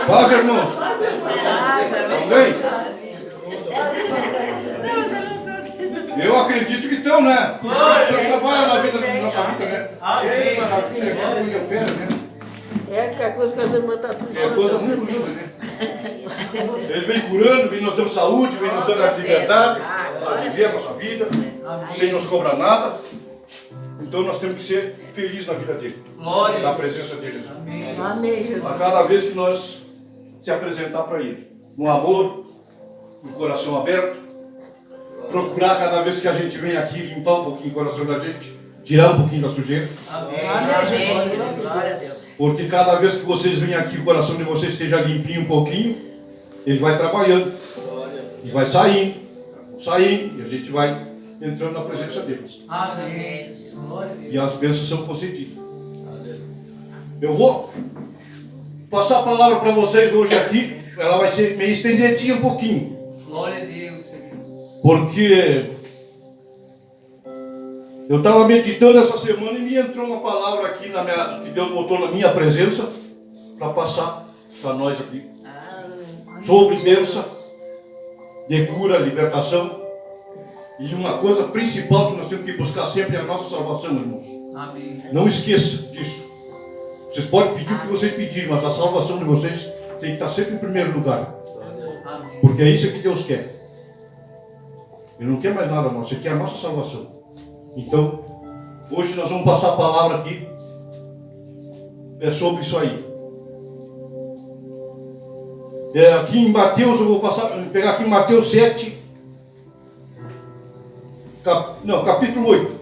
Paz, irmãos. Estão bem? Eu acredito que estão, né? Você trabalha na vida, na nossa vida, né? É que a coisa que as irmãs estão tudo. É coisa muito linda, né? Ele vem curando, vem nos dando saúde, vem nos dando a liberdade para viver a nossa vida, sem nos cobrar nada. Então nós temos que ser felizes na vida dele, na presença dele. Amém. A cada vez que nós se apresentar para ele, no amor, no coração aberto, procurar cada vez que a gente vem aqui limpar um pouquinho o coração da gente, tirar um pouquinho da sujeira. Amém. Glória a Deus. Porque cada vez que vocês vêm aqui, o coração de vocês esteja limpinho um pouquinho, ele vai trabalhando, e vai saindo, e a gente vai entrando na presença dele. Amém. E as bênçãos são concedidas. Eu vou passar a palavra para vocês hoje aqui. Ela vai ser meio estendidinha um pouquinho. Glória a Deus, Senhor Jesus. Porque eu estava meditando essa semana e me entrou uma palavra aqui que Deus botou na minha presença para passar para nós aqui. Sobre bênção, de cura, libertação. E uma coisa principal que nós temos que buscar sempre é a nossa salvação, irmãos. Amém. Não esqueça disso. Vocês podem pedir o que vocês pedirem, mas a salvação de vocês tem que estar sempre em primeiro lugar. Amém. Porque é isso que Deus quer. Ele não quer mais nada, irmão. Ele quer a nossa salvação. Então, hoje nós vamos passar a palavra aqui. É sobre isso aí. Aqui em Mateus, eu vou pegar aqui em Mateus 7. Capítulo 8.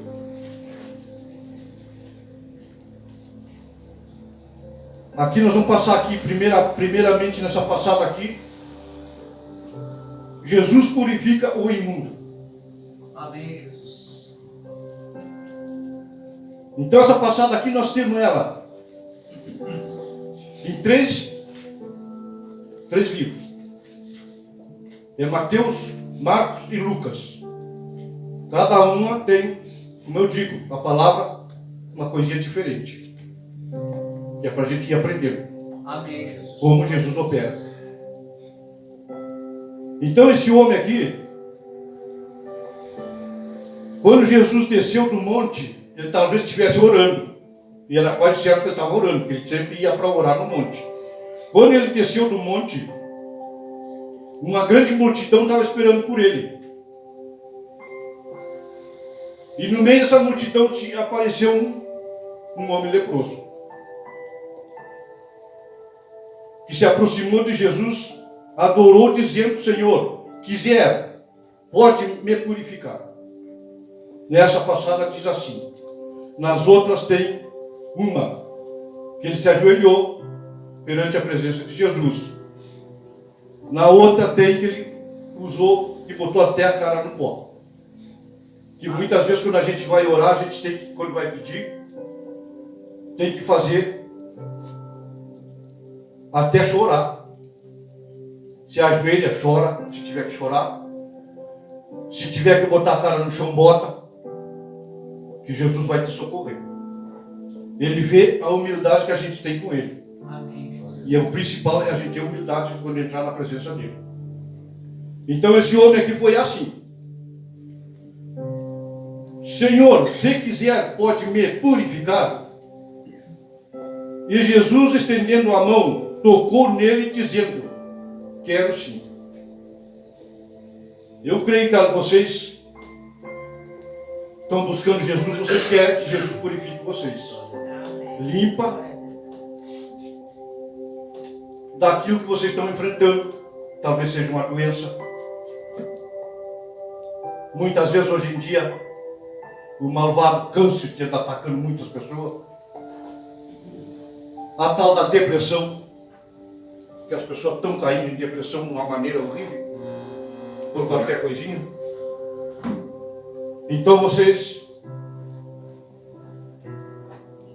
Aqui nós vamos passar aqui, primeiramente nessa passada aqui. Jesus purifica o imundo. Amém, Jesus. Então essa passada aqui nós temos ela em três livros. É Mateus, Marcos e Lucas. Cada uma tem, como eu digo, a palavra, uma coisinha diferente. Que é para a gente ir aprendendo. Amém, Jesus. Como Jesus opera. Então esse homem aqui, quando Jesus desceu do monte, ele talvez estivesse orando. E era quase certo que ele estava orando, porque ele sempre ia para orar no monte. Quando ele desceu do monte, uma grande multidão estava esperando por ele. E no meio dessa multidão apareceu um homem leproso, que se aproximou de Jesus, adorou, dizendo: Senhor, quiser, pode me purificar. Nessa passada diz assim. Nas outras tem uma, que ele se ajoelhou perante a presença de Jesus. Na outra tem que ele usou e botou até a cara no pó. Que muitas vezes quando a gente vai orar, a gente tem que, quando vai pedir, tem que fazer até chorar. Se ajoelha, chora, se tiver que chorar. Se tiver que botar a cara no chão, bota. Que Jesus vai te socorrer. Ele vê a humildade que a gente tem com ele. Amém. E o principal é a gente ter humildade quando entrar na presença dele. Então esse homem aqui foi assim. Senhor, se quiser, pode me purificar. E Jesus, estendendo a mão, tocou nele, dizendo: quero sim. Eu creio que vocês estão buscando Jesus, vocês querem que Jesus purifique vocês. Limpa daquilo que vocês estão enfrentando. Talvez seja uma doença. Muitas vezes hoje em dia o malvado câncer que está atacando muitas pessoas. A tal da depressão, que as pessoas estão caindo em depressão de uma maneira horrível, por qualquer coisinha. Então vocês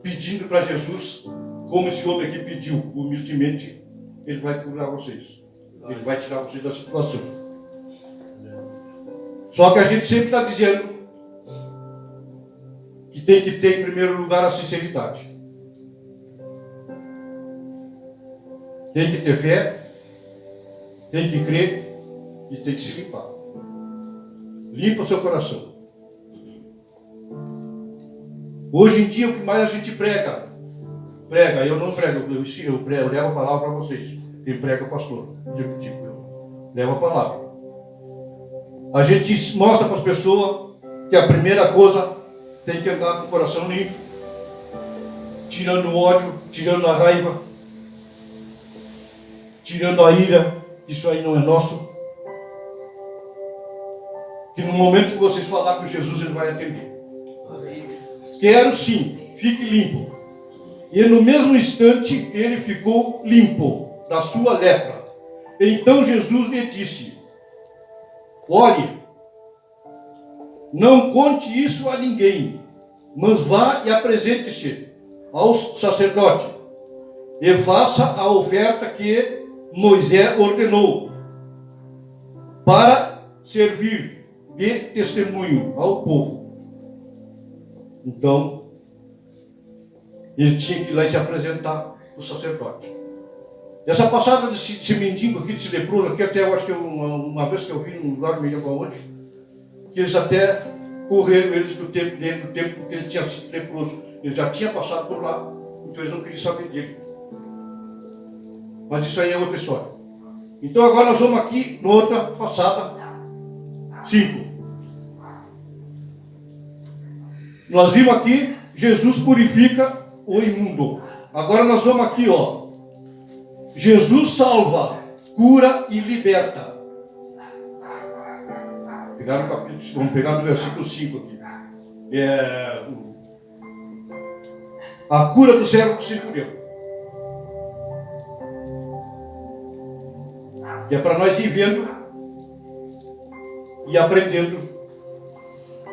pedindo para Jesus, como esse homem aqui pediu, humildemente, ele vai curar vocês. Ele vai tirar vocês da situação. Só que a gente sempre está dizendo que tem que ter em primeiro lugar a sinceridade. Tem que ter fé, tem que crer e tem que se limpar. Limpa o seu coração. Hoje em dia, o que mais a gente prega? Eu não prego, eu ensino, eu levo a palavra para vocês. Quem prega é o pastor. Eu levo a palavra. A gente mostra para as pessoas que a primeira coisa tem que andar com o coração limpo, tirando o ódio, tirando a raiva, tirando a ira. Isso aí não é nosso. Que no momento que vocês falar com Jesus, Ele vai atender. Quero sim, fique limpo. E no mesmo instante, ele ficou limpo da sua lepra. Então Jesus lhe disse: olhe, não conte isso a ninguém, mas vá e apresente-se ao sacerdote e faça a oferta que Moisés ordenou para servir de testemunho ao povo. Então, ele tinha que ir lá e se apresentar para o sacerdote. Essa passada desse mendigo aqui, desse leproso aqui, até eu acho que uma vez que eu vi num lugar, não me lembro aonde, que eles até correram eles do tempo dele, do tempo que ele tinha sido leproso. Ele já tinha passado por lá, então eles não queriam saber dele. Mas isso aí é outra história. Então agora nós vamos aqui, na outra passada, 5. Nós vimos aqui, Jesus purifica o imundo. Agora nós vamos aqui, ó. Jesus salva, cura e liberta. Pegaram o capítulo, vamos pegar no versículo 5 aqui. A cura do servo do centurião. Que é para nós ir vendo e aprendendo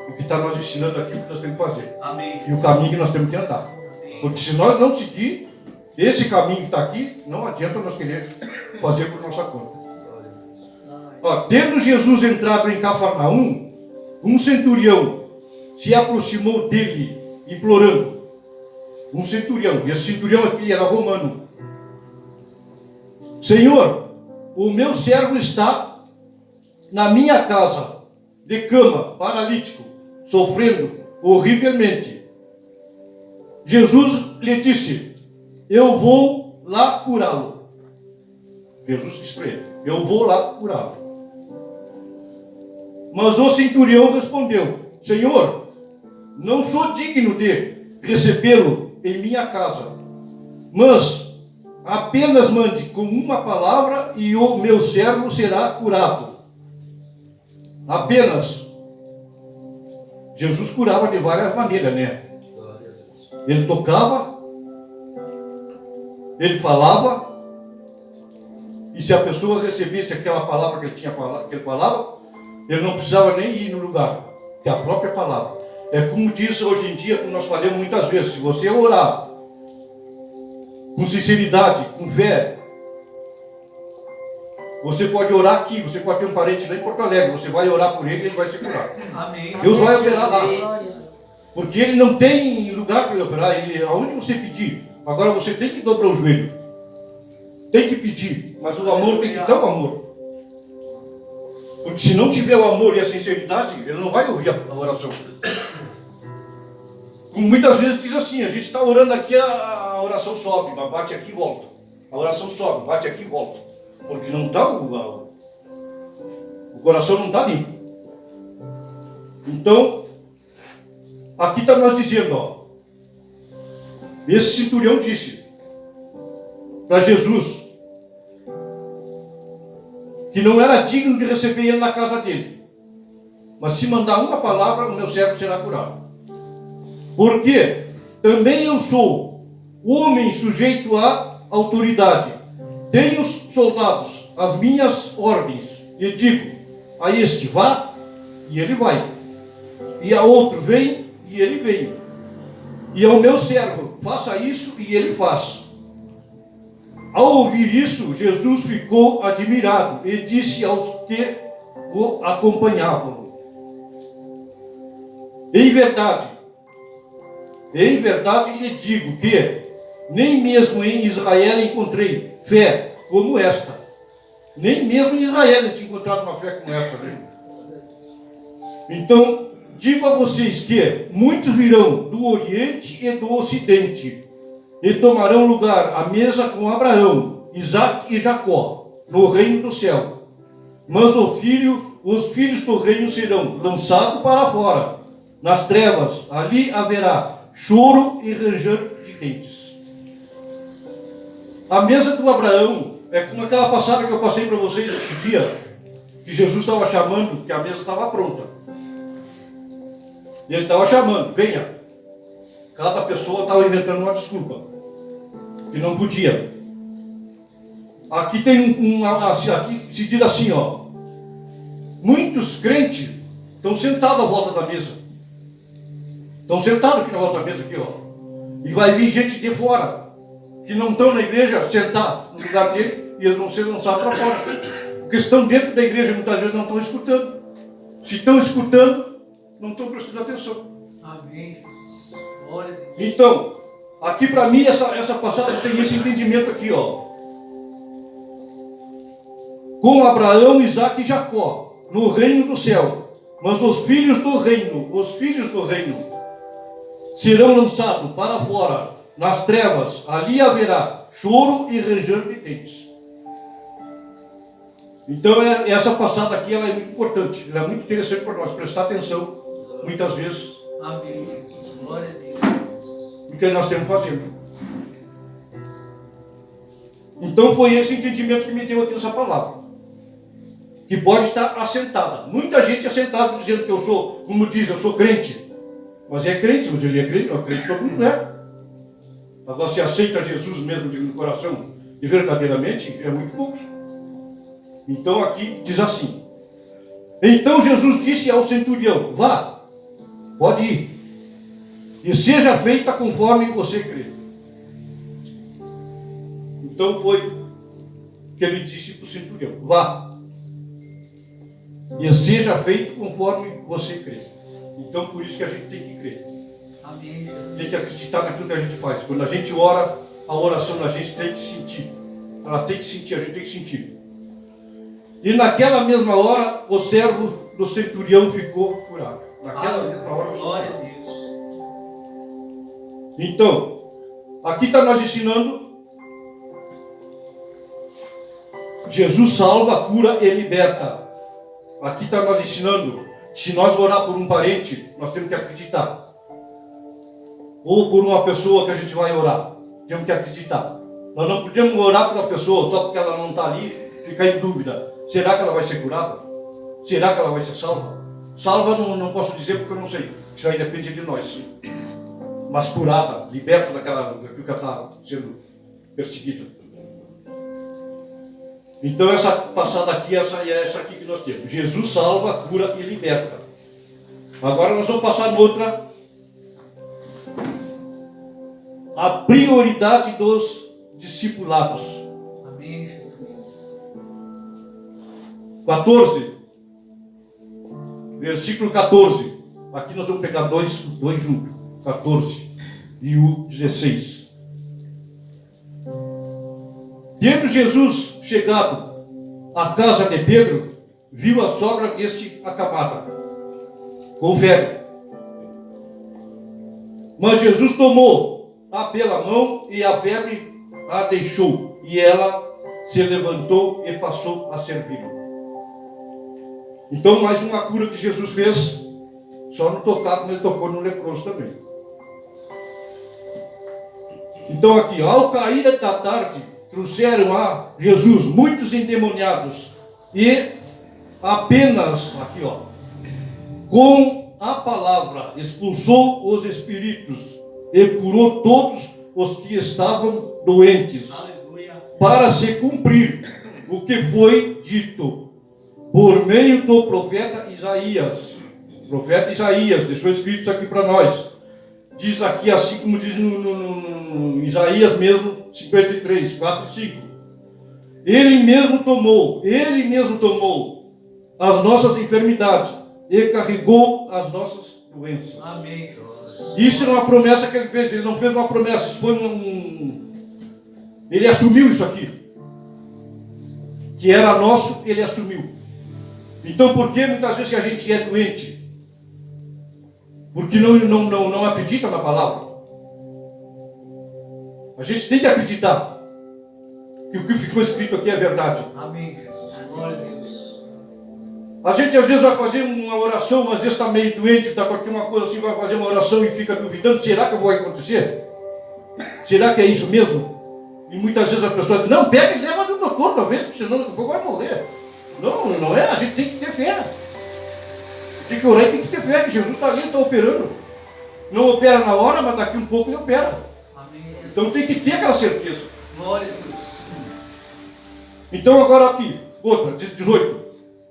o que está nos ensinando aqui, o que nós temos que fazer. Amém. E o caminho que nós temos que andar. Porque se nós não seguir esse caminho que está aqui, não adianta nós querer fazer por nossa conta. Ó, tendo Jesus entrado em Cafarnaum, um centurião se aproximou dele, implorando. Um centurião, e esse centurião aqui era romano. Senhor, o meu servo está na minha casa, de cama, paralítico, sofrendo horrivelmente. Jesus lhe disse: eu vou lá curá-lo. Jesus disse para ele: eu vou lá curá-lo. Mas o centurião respondeu: Senhor, não sou digno de recebê-lo em minha casa, mas apenas mande com uma palavra e o meu servo será curado. Apenas. Jesus curava de várias maneiras, né? Ele tocava, ele falava, e se a pessoa recebesse aquela palavra que ele falava, ele não precisava nem ir no lugar, que é a própria palavra. É como diz hoje em dia, como nós falamos muitas vezes: se você orar com sinceridade, com fé, você pode orar aqui, você pode ter um parente lá em Porto Alegre, você vai orar por ele e ele vai se curar. Amém. Deus vai operar lá. Porque ele não tem lugar para ele operar, aonde você pedir. Agora você tem que dobrar o joelho. Tem que pedir, mas o amor tem que dar o amor. Porque se não tiver o amor e a sinceridade, ele não vai ouvir a oração. Como muitas vezes diz assim: a gente está orando aqui, a oração sobe, mas bate aqui e volta. A oração sobe, bate aqui e volta. Porque não está o coração não está limpo. Então, aqui está nós dizendo, ó. Esse centurião disse para Jesus que não era digno de receber ele na casa dele, mas se mandar uma palavra, o meu servo será curado. Porque também eu sou homem sujeito à autoridade. Tenho soldados, as minhas ordens, e digo a este: vá, e ele vai. E a outro: vem, e ele vem. E ao meu servo: faça isso, e ele faz. Ao ouvir isso, Jesus ficou admirado e disse aos que o acompanhavam: em verdade lhe digo que Nem mesmo em Israel encontrei fé como esta. Nem mesmo em Israel eu tinha encontrado uma fé como esta. Né? Então, digo a vocês que muitos virão do Oriente e do Ocidente e tomarão lugar à mesa com Abraão, Isaque e Jacó, no reino do céu. Mas os filhos do reino serão lançados para fora, nas trevas. Ali haverá choro e ranger de dentes. A mesa do Abraão é como aquela passada que eu passei para vocês esse dia, que Jesus estava chamando, que a mesa estava pronta. E ele estava chamando, venha. Cada pessoa estava inventando uma desculpa, que não podia. Aqui tem aqui se diz assim, ó. Muitos crentes estão sentados à volta da mesa. Estão sentados aqui na volta da mesa, aqui, ó. E vai vir gente de fora, que não estão na igreja, sentar no lugar dele, e eles vão ser lançados para fora. Porque estão dentro da igreja, muitas vezes não estão escutando. Se estão escutando, não estão prestando atenção. Amém. Glória a Deus. Então, aqui para mim, essa passagem tem esse entendimento aqui, ó. Com Abraão, Isaque e Jacó, no reino do céu. Mas os filhos do reino, serão lançados para fora, nas trevas. Ali haverá choro e ranger de dentes. Então, essa passada aqui ela é muito importante. Ela é muito interessante para nós prestar atenção, muitas vezes, Amém, Jesus. Glória a Deus. no que nós temos fazendo. Então, foi esse entendimento que me deu aqui nessa palavra. Que pode estar assentada. Muita gente assentada dizendo que eu sou, como diz, eu sou crente. Mas é crente, mas ele é crente, não acredito, todo mundo é. Agora, se aceita Jesus mesmo no coração e verdadeiramente, é muito pouco. Então, aqui diz assim. Então, Jesus disse ao centurião, vá, pode ir, e seja feita conforme você crê. Então, foi que ele disse para o centurião, vá, e seja feito conforme você crê. Então, por isso que a gente tem que crer. Amém. Tem que acreditar naquilo que a gente faz. Quando a gente ora, a oração da gente tem que sentir. Ela tem que sentir, a gente tem que sentir. E naquela mesma hora, o servo do centurião ficou curado. Naquela mesma hora. Glória a Deus. Então, aqui está nós ensinando. Jesus salva, cura e liberta. Aqui está nós ensinando. Se nós orar por um parente, nós temos que acreditar. Ou por uma pessoa que a gente vai orar, temos que acreditar. Nós não podemos orar por uma pessoa só porque ela não está ali, ficar em dúvida. Será que ela vai ser curada? Será que ela vai ser salva? Salva não posso dizer porque eu não sei. Isso aí depende de nós. Mas curada, liberta daquilo que ela está sendo perseguida. Então essa passada aqui, essa aqui que nós temos. Jesus salva, cura e liberta. Agora nós vamos passar noutra. A prioridade dos discipulados. Amém, Jesus. 14. Versículo 14. Aqui nós vamos pegar dois juntos. 14 e o 16. Tendo Jesus chegado à casa de Pedro, viu a sogra deste acamada, com febre. Mas Jesus tomou-a pela mão e a febre a deixou. E ela se levantou e passou a servi-lo. Então, mais uma cura que Jesus fez, só no tocado, mas ele tocou no leproso também. Então, aqui, ao cair da tarde, trouxeram a Jesus muitos endemoniados e apenas, aqui ó, com a palavra expulsou os espíritos e curou todos os que estavam doentes, Aleluia. para se cumprir o que foi dito por meio do profeta Isaías. O profeta Isaías deixou escrito aqui para nós. Diz aqui, assim como diz no Isaías mesmo, 53, 4 e 5. Ele mesmo tomou as nossas enfermidades e carregou as nossas doenças. Amém, Jesus. Isso é uma promessa que ele fez. Ele não fez uma promessa, isso foi Ele assumiu isso aqui. Que era nosso, ele assumiu. Então por que muitas vezes que a gente é doente? Porque não acredita na palavra. A gente tem que acreditar que o que ficou escrito aqui é verdade. Amém, Jesus. Glória a Deus. A gente às vezes vai fazer uma oração, às vezes está meio doente, está com alguma coisa assim, vai fazer uma oração e fica duvidando, será que vai acontecer? Será que é isso mesmo? E muitas vezes a pessoa diz, não, pega e leva no doutor, talvez, porque senão daqui a pouco vai morrer. Não é, a gente tem que ter fé. Tem que orar e tem que ter fé, que Jesus está ali, está operando. Não opera na hora, mas daqui um pouco ele opera. Amém. Então tem que ter aquela certeza. Glória a Deus. Então agora aqui, outra, 18.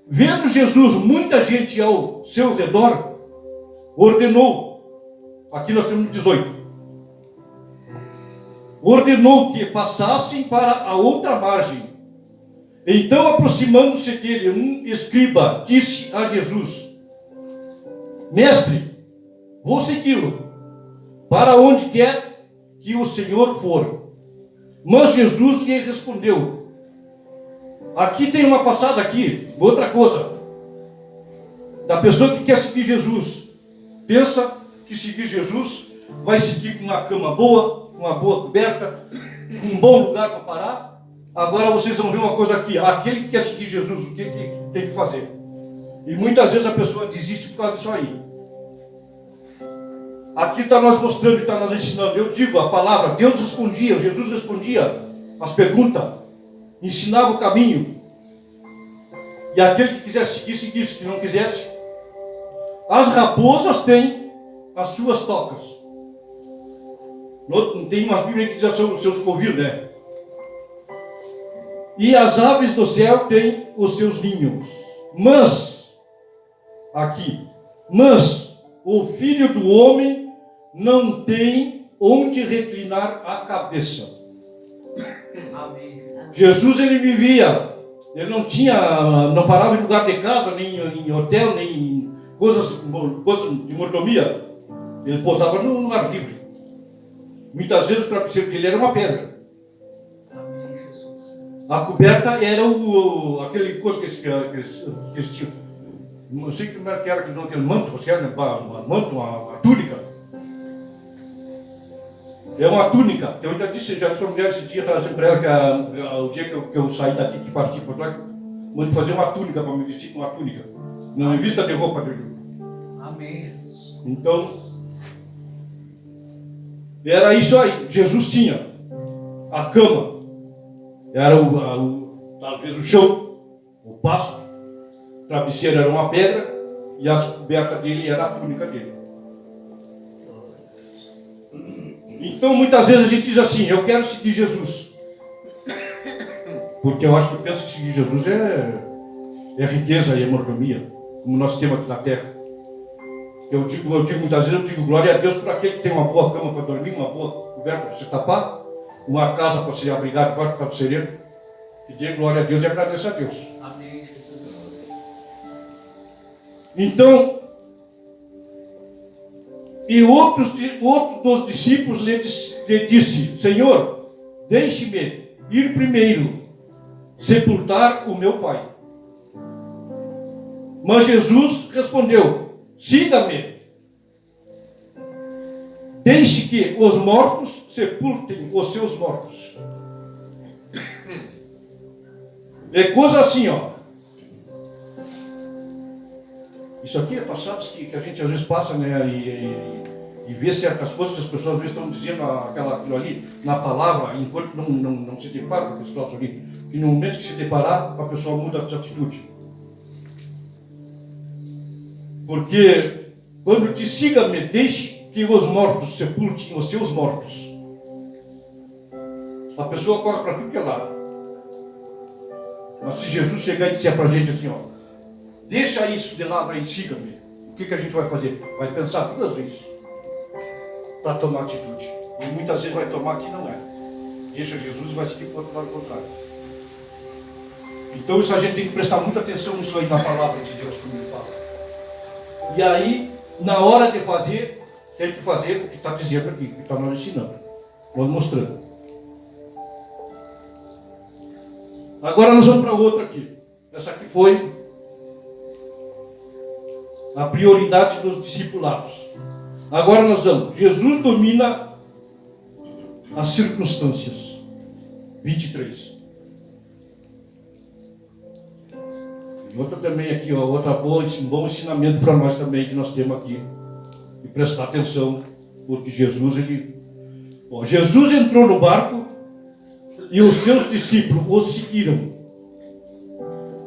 Vendo Jesus muita gente ao seu redor, ordenou, aqui nós temos 18, ordenou que passassem para a outra margem. Então, aproximando-se dele, um escriba disse a Jesus, Mestre, vou segui-lo, para onde quer que o Senhor for. Mas Jesus lhe respondeu, aqui tem uma passada aqui, outra coisa, da pessoa que quer seguir Jesus, pensa que seguir Jesus vai seguir com uma cama boa, uma boa coberta, com um bom lugar para parar. Agora vocês vão ver uma coisa aqui, aquele que quer seguir Jesus, o que tem que fazer? E muitas vezes a pessoa desiste por causa disso aí. Aqui está nós mostrando, está nós ensinando, eu digo a palavra, Deus respondia, Jesus respondia as perguntas, ensinava o caminho. E aquele que quisesse seguir, seguisse, que não quisesse. As raposas têm as suas tocas. Tem umas bíblias que dizem os seus covis, né? E as aves do céu têm os seus ninhos. Mas o Filho do Homem não tem onde reclinar a cabeça. Amém. Jesus, ele vivia, ele não parava em lugar de casa, nem em hotel, nem em coisas de mordomia. Ele pousava no ar livre. Muitas vezes o travesseiro dele era uma pedra. Amém, Jesus. A coberta era aquele coisa que eles tinham. Não sei como era que era, aquele manto, uma túnica. É uma túnica. Eu ainda disse, já para a mulher esse dia, estava dizendo para ela que o dia que eu saí daqui, que parti para lá, mandei fazer uma túnica para me vestir com uma túnica. Não me vista de roupa de Deus. Amém, Jesus. Então, era isso aí. Jesus tinha a cama, era talvez o chão, o pasto, o travesseiro era uma pedra e a coberta dele era a túnica dele. Então, muitas vezes a gente diz assim, eu quero seguir Jesus. Porque eu acho que penso que seguir Jesus é riqueza e é mordomia, como nós temos aqui na terra. Eu digo muitas vezes, glória a Deus por aquele que tem uma boa cama para dormir, uma boa coberta para se tapar, uma casa para se abrigar debaixo do cabeceiro. E dê glória a Deus e agradeça a Deus. Amém, Jesus. Então, e outro dos discípulos lhe disse, Senhor, deixe-me ir primeiro sepultar o meu pai. Mas Jesus respondeu, siga-me. Deixe que os mortos sepultem os seus mortos. É coisa assim, ó. Isso aqui é passados que a gente às vezes passa, né, e vê certas coisas que as pessoas às vezes estão dizendo aquilo ali na palavra, enquanto não se depara com aquele troço ali. E no momento que se deparar, a pessoa muda de atitude. Porque quando te siga-me, deixe que os mortos sepultem os seus mortos. A pessoa corre para tudo que é lado. Mas se Jesus chegar e disser para a gente assim, ó, deixa isso de lado aí, siga-me. O que a gente vai fazer? Vai pensar duas vezes para tomar atitude. E muitas vezes vai tomar que não é. Deixa Jesus e vai seguir para o outro lado contrário. Então isso a gente tem que prestar muita atenção nisso aí na palavra de Deus, como ele fala. E aí, na hora de fazer, tem que fazer o que está dizendo aqui, o que está nos ensinando, nos mostrando. Agora nós vamos para outra aqui. Essa aqui foi a prioridade dos discipulados. Agora nós vamos. Jesus domina as circunstâncias. 23. E outra também aqui, ó, outra boa, bom ensinamento para nós também que nós temos aqui. E prestar atenção, porque Jesus entrou no barco e os seus discípulos o seguiram.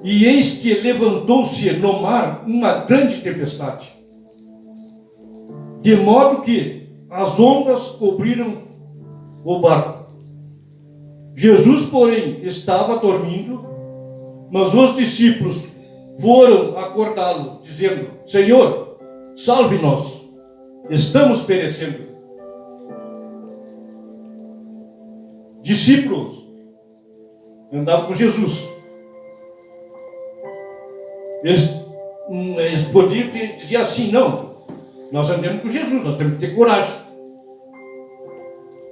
E eis que levantou-se no mar uma grande tempestade, de modo que as ondas cobriram o barco. Jesus, porém, estava dormindo, mas os discípulos foram acordá-lo, dizendo: Senhor, salve-nos, estamos perecendo. Discípulos andavam com Jesus. Eles podiam dizer assim: não, nós andamos com Jesus, nós temos que ter coragem,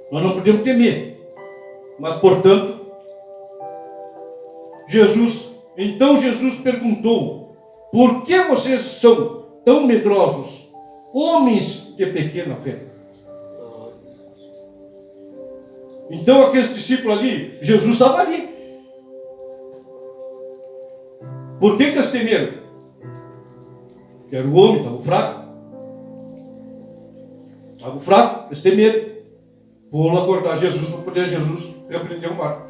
nós não podemos ter medo. Mas, portanto, então Jesus perguntou: por que vocês são tão medrosos, homens de pequena fé? Então aqueles discípulos ali, Jesus estava ali. Por que eles temeram? Porque era o homem, estava fraco. Estava fraco, eles temeram. Foram acordar Jesus para poder repreender o mar.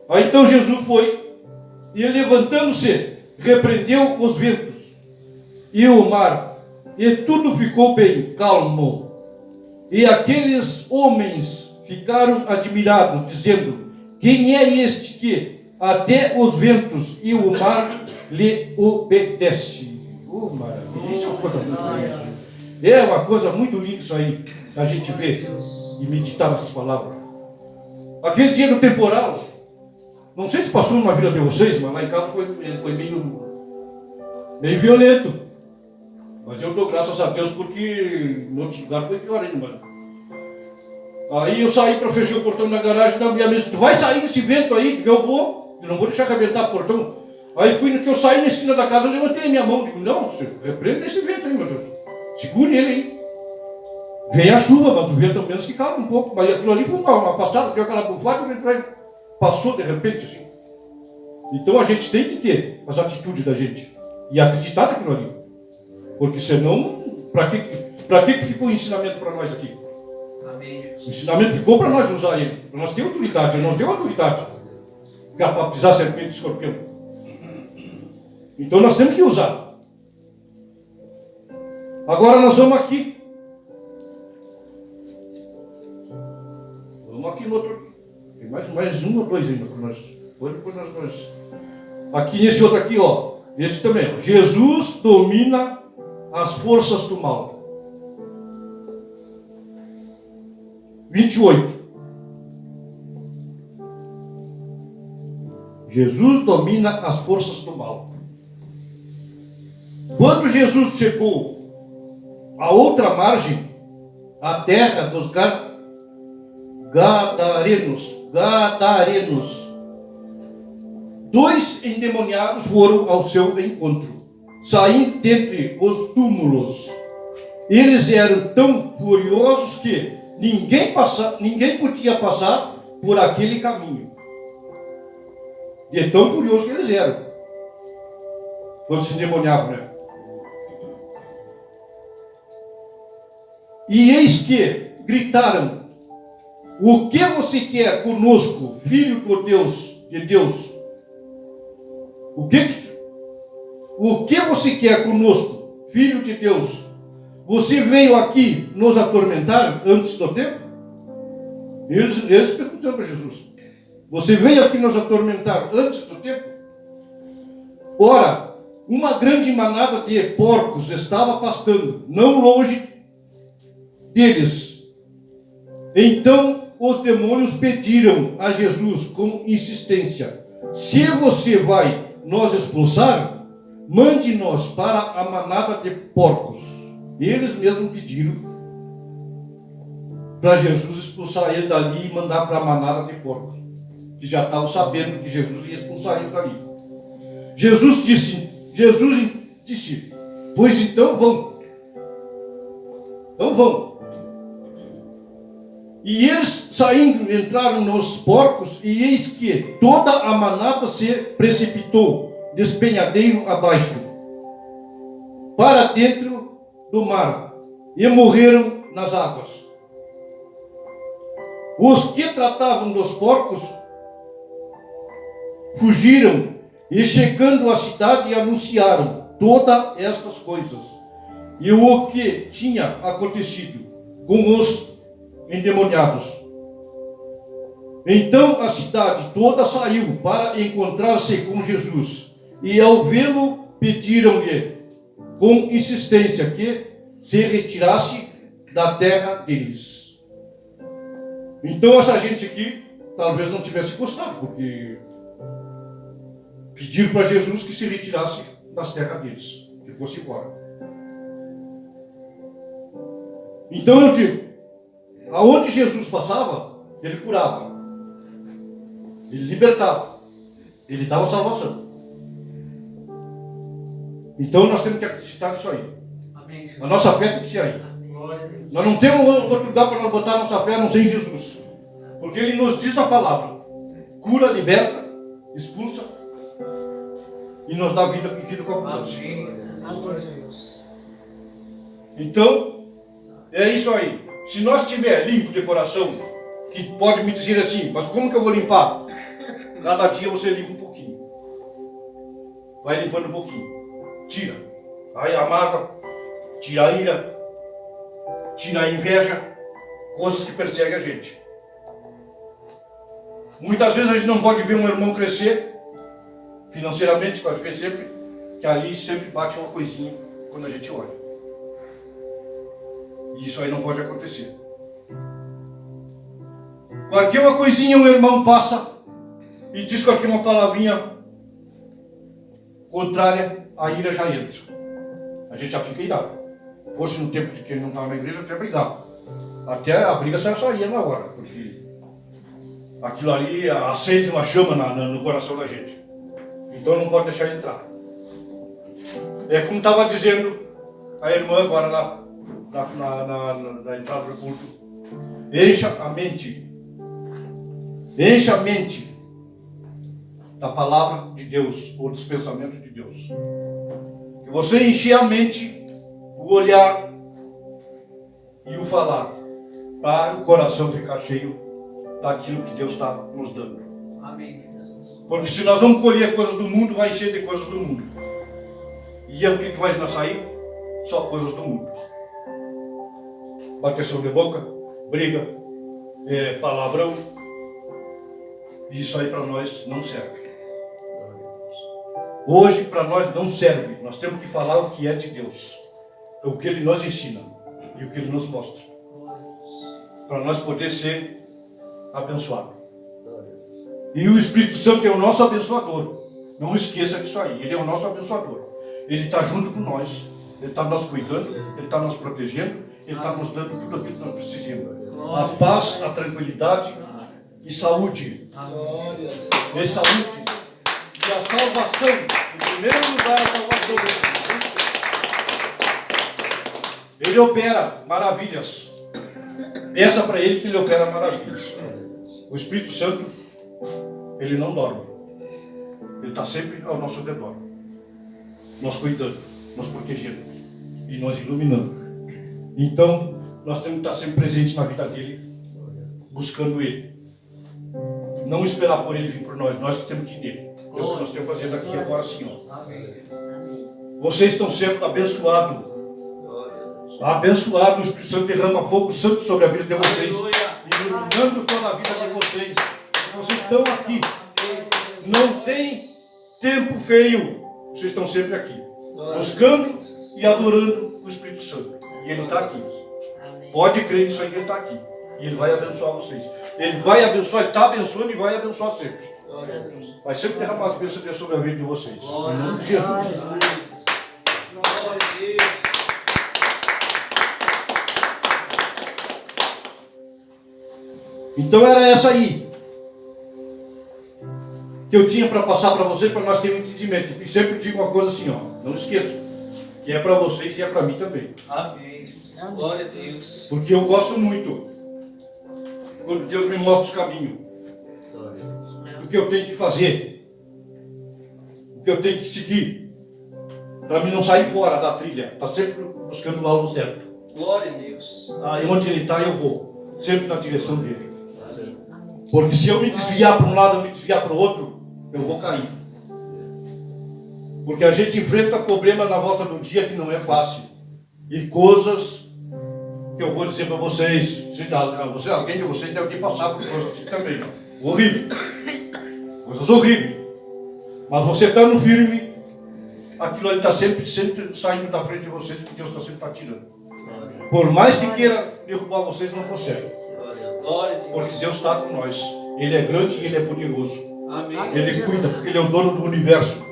Aí então Jesus foi e, levantando-se, repreendeu os ventos e o mar, e tudo ficou bem calmo. E aqueles homens ficaram admirados, dizendo: quem é este que até os ventos e o mar lhe obedecem? Oh, maravilha! Isso é uma coisa muito linda. É uma coisa muito linda isso aí, a gente vê e meditar nessas palavras. Aquele dia do temporal, não sei se passou na vida de vocês, mas lá em casa foi meio violento. Mas eu dou graças a Deus, porque em outros lugares foi pior ainda, mano. Aí eu saí para fechar o portão na garagem da minha mesa. Tu vai sair desse vento aí? Digo, eu vou. Eu não vou deixar arrebentar o portão. Aí fui no que eu saí na esquina da casa, eu levantei a minha mão. Digo, não, repreenda esse vento aí, meu Deus. Segure ele aí. Vem a chuva, mas o vento ao menos que calma um pouco. Mas aquilo ali foi uma passada, deu aquela bufada, o vento passou de repente assim. Então a gente tem que ter as atitudes da gente e acreditar naquilo ali. Porque senão, para que ficou o ensinamento para nós aqui? O ensinamento ficou para nós usar ele. Para nós ter autoridade. Ele nos deu autoridade para pisar serpente e escorpião. Então nós temos que usar. Agora nós vamos aqui. Vamos aqui no outro. Tem mais um ou dois ainda para nós. Depois nós. Aqui nesse outro aqui, ó. Esse também. Ó. Jesus domina as forças do mal. 28. Jesus domina as forças do mal. Quando Jesus chegou à outra margem, a terra dos Gadarenos, dois endemoniados foram ao seu encontro, saindo dentre os túmulos. Eles eram tão furiosos que ninguém podia passar por aquele caminho. De tão furiosos que eles eram, quando se endemoniavam, né? E eis que gritaram: o que você quer conosco, filho de Deus? O que você quer conosco, filho de Deus? Você veio aqui nos atormentar antes do tempo? Eles perguntaram para Jesus: você veio aqui nos atormentar antes do tempo? Ora, uma grande manada de porcos estava pastando, não longe deles. Então os demônios pediram a Jesus com insistência: se você vai nos expulsar, mande-nos para a manada de porcos. Eles mesmos pediram para Jesus expulsar ele dali e mandar para a manada de porcos, que já estavam sabendo que Jesus ia expulsar ele dali. Jesus disse, pois então vão. Então vão. E eles saindo, entraram nos porcos, e eis que toda a manada se precipitou, despenhadeiro abaixo, para dentro do mar, e morreram nas águas. Os que tratavam dos porcos fugiram, e chegando à cidade anunciaram todas estas coisas, e o que tinha acontecido com os endemoniados. Então a cidade toda saiu para encontrar-se com Jesus, e ao vê-lo pediram-lhe com insistência que se retirasse da terra deles. Então essa gente aqui talvez não tivesse gostado, porque pediram para Jesus que se retirasse das terras deles, que fosse embora. Então eu digo, aonde Jesus passava, ele curava, ele libertava, ele dava salvação. Então nós temos que acreditar nisso aí. Amém. A nossa fé tem que ser aí. Glória a Deus. Nós não temos outro lugar para nós botar a nossa fé a não ser em Jesus. Porque ele nos diz na palavra: cura, liberta, expulsa e nos dá vida e vida com abundância. Amém. Glória a Deus. Então, é isso aí. Se nós estiver limpo de coração, que pode me dizer assim, mas como que eu vou limpar? Cada dia você limpa um pouquinho. Vai limpando um pouquinho. Tira. Aí a mágoa, tira a ira, tira a inveja, coisas que perseguem a gente. Muitas vezes a gente não pode ver um irmão crescer financeiramente, pode ver sempre, que ali sempre bate uma coisinha quando a gente olha. E isso aí não pode acontecer. Qualquer uma coisinha um irmão passa e diz qualquer uma palavrinha contrária, a ira já entra. A gente já fica irado. Fosse no tempo de que ele não estava na igreja, até brigava. Até a briga saía na hora, porque aquilo ali acende uma chama no coração da gente. Então não pode deixar entrar. É como estava dizendo a irmã agora na entrada do culto. Encha a mente. Encha a mente da palavra de Deus, ou dos pensamentos de Deus. Que você encher a mente, o olhar e o falar, para o coração ficar cheio daquilo que Deus está nos dando. Amém, Jesus. Porque se nós vamos colher coisas do mundo, vai encher de coisas do mundo. E o que vai nos sair? Só coisas do mundo. Bateção de boca, briga, palavrão. E isso aí para nós não serve. Hoje para nós não serve. Nós temos que falar o que é de Deus. O que Ele nos ensina e o que Ele nos mostra. Para nós poder ser abençoados. E o Espírito Santo é o nosso abençoador. Não esqueça disso aí. Ele é o nosso abençoador. Ele está junto com nós. Ele está nos cuidando. Ele está nos protegendo. Ele está nos dando tudo aquilo que nós precisamos. A paz, a tranquilidade e saúde. E saúde. E a salvação. Em primeiro lugar, a salvação. Ele opera maravilhas. Peça para Ele que Ele opera maravilhas. O Espírito Santo, Ele não dorme. Ele está sempre ao nosso redor. Nos cuidando, nos protegendo e nos iluminando. Então, nós temos que estar sempre presentes na vida dEle, buscando Ele. Não esperar por Ele vir por nós, nós que temos que ir nele. É o que nós temos fazendo aqui agora assim. Ó. Vocês estão sendo abençoados. Abençoado, o Espírito Santo derrama fogo santo sobre a vida de vocês, iluminando toda a vida de vocês. Vocês estão aqui, não tem tempo feio, vocês estão sempre aqui, buscando e adorando o Espírito Santo. E Ele está aqui. Pode crer nisso aí, Ele está aqui. E Ele vai abençoar vocês. Ele vai abençoar, Ele está abençoando e vai abençoar sempre. Vai sempre derramar as bênçãos de Deus sobre a vida de vocês. Em nome de Jesus. Glória a Deus. Então era essa aí que eu tinha para passar para você, para nós termos um entendimento. E sempre digo uma coisa assim, ó, não esqueça, que é para vocês e é para mim também. Amém, Jesus. Glória a Deus. Porque eu gosto muito quando Deus me mostra os caminhos, o que eu tenho que fazer, o que eu tenho que seguir, para mim não sair fora da trilha, está sempre buscando o alvo certo. Glória a Deus. Aí onde ele está eu vou, sempre na direção dele. Porque se eu me desviar para um lado, eu me desviar para o outro, eu vou cair. Porque a gente enfrenta problema na volta do dia que não é fácil. E coisas que eu vou dizer para vocês, alguém de vocês deve ter passado por coisas assim também. Horrível. Coisas horríveis. Mas você estando firme, aquilo ali está sempre saindo da frente de vocês, porque Deus está sempre atirando. Por mais que queira derrubar vocês, não consegue. Glória a Deus. Porque Deus está com nós. Ele é grande e Ele é poderoso. Amém. Ele cuida, porque Ele é o dono do universo.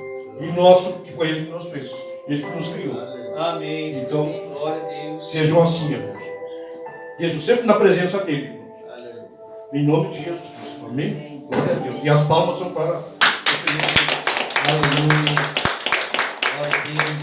E nosso, que foi Ele que nos fez. Ele que nos criou. Amém. Então, Glória a Deus. sejam assim, irmãos. Estejam sempre na presença dEle, irmãos. Em nome de Jesus Cristo. Amém? Glória a Deus. E as palmas são para o Senhor. Aleluia. Glória a Deus.